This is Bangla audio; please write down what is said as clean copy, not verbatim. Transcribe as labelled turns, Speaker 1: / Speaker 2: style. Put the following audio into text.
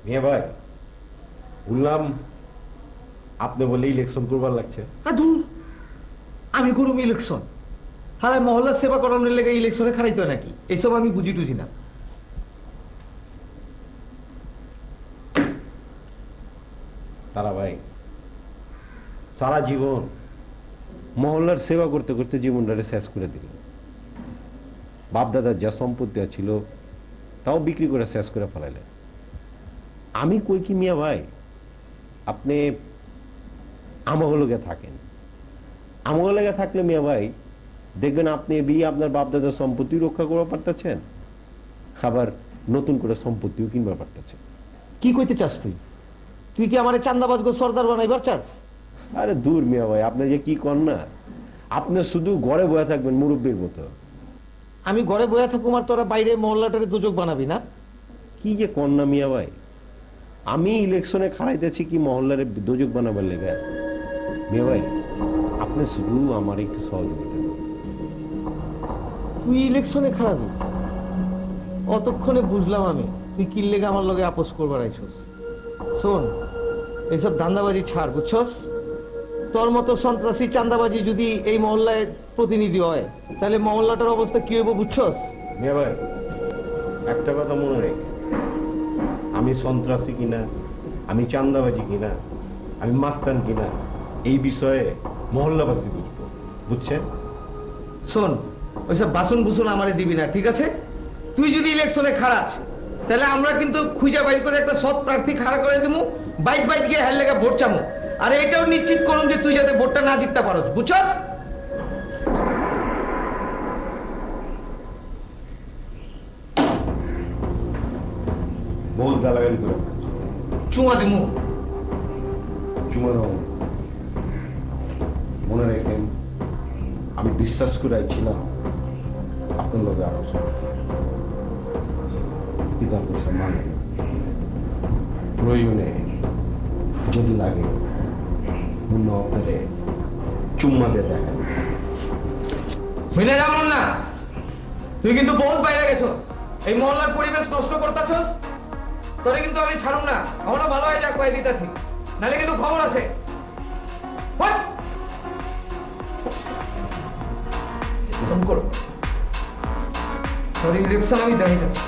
Speaker 1: মিয়া ভাই, বললাম আপনি বলে ইলেকশন করবার লাগছে।
Speaker 2: ধুর, আমি করুম ইলেকশন? হ্যাঁ, মহল্লার সেবা করানোর লেগে ইলেকশনে খারাইতে হয় নাকি? এইসব আমি বুঝি টুঝি না।
Speaker 1: তারা ভাই সারা জীবন মহল্লার সেবা করতে করতে জীবনটারে শেষ করে দিল। বাপদাদার যা সম্পত্তি ছিল তাও বিক্রি করে শেষ করে ফেলাইলেন। আমি কই কি মিয়া ভাই, আপনি আমাকে লগে থাকেন। আমাকে লগে থাকলে মিয়া ভাই দেখবেন আপনি বিয়ে আপনার বাপদাদার সম্পত্তি রক্ষা করতে পারতেছেন, আবার নতুন করে সম্পত্তিও কিনবার পারতেছেন।
Speaker 2: কি কইতে চাস তুই? তুই কি আমার চান্দাবাজ গো সর্দার বানাইবার চাস?
Speaker 1: আরে দূর মিয়া ভাই, আপনি যে কি কর না, আপনি শুধু ঘরে বয়ে থাকবেন মুরব্বীর মতো।
Speaker 2: আমি ঘরে বয়া থাকুম আর তোরা বাইরে মহল্লাটারে দুযোগ বানাবি না?
Speaker 1: কি যে কর না মিয়া ভাই, আমি ইলেকশনে খাড়াইতেছি কি মহল্লারে দুযোগ বানাবার লেগে? মিয়া ভাই আপনি শুধু আমার একটু সহযোগিতা করুন।
Speaker 2: তুই ইলেকশনে খারাপি? অতক্ষণে বুঝলাম আমি তুই কি লেগে আমার লগে আপোষ করবার আইছস। শোন, এইসব ধান্দাবাজি ছাড়, বুঝছস? তোর মতো সন্ত্রাসী চান্দাবাজি যদি এই মহল্লায় প্রতিনিধি হয় তাহলে মহল্লাটার অবস্থা কি হইব, বুঝছস?
Speaker 1: মিয়া ভাই একটা কথা মনে রেখে, আমি সন্ত্রাসী কিনা, আমি চান্দাবাজি কিনা, আমি মাস্তান কিনা, এই বিষয়ে মহল্লাবাসী বুঝবো, বুঝছেন?
Speaker 2: শোন, ওইসব বাসন বুসন আমারে দিবি না, ঠিক আছে? তুই যদি ইলেকশনে খারাস তাহলে আমরা কিন্তু খুঁজা বাইর করে একটা সৎ প্রার্থী খাড়া করে দেবো, বাইক বাইক গিয়ে হেল লেগে ভোট চামো। আর এটাও নিশ্চিত করুন যে তুই যাতে ভোটটা না জিততে পারস, বুঝছস?
Speaker 1: বহুত গালাগালি করে
Speaker 2: চুমা দিমু।
Speaker 1: চুমা দাও। মনে রেখেন, আমি বিশ্বাস করে ছিলাম আপনার লোক আরো কিন্তু আপনি সম্মান প্রয়োজনে যদি লাগে মূল্য আপনারে চুম্মা দিয়ে দেখেন।
Speaker 2: মিলে যেমন না, তুই কিন্তু বহুত বাইরে গেছস, এই মহল্লার পরিবেশ নষ্ট করতেছস। তোরে কিন্তু আমি ছাড়ুম না, এখনো ভালো হয়ে যা কয়ে দিতেছি, নাহলে কিন্তু খবর আছে। তোর ইলেকশন আমি দাঁড়িয়ে আছি।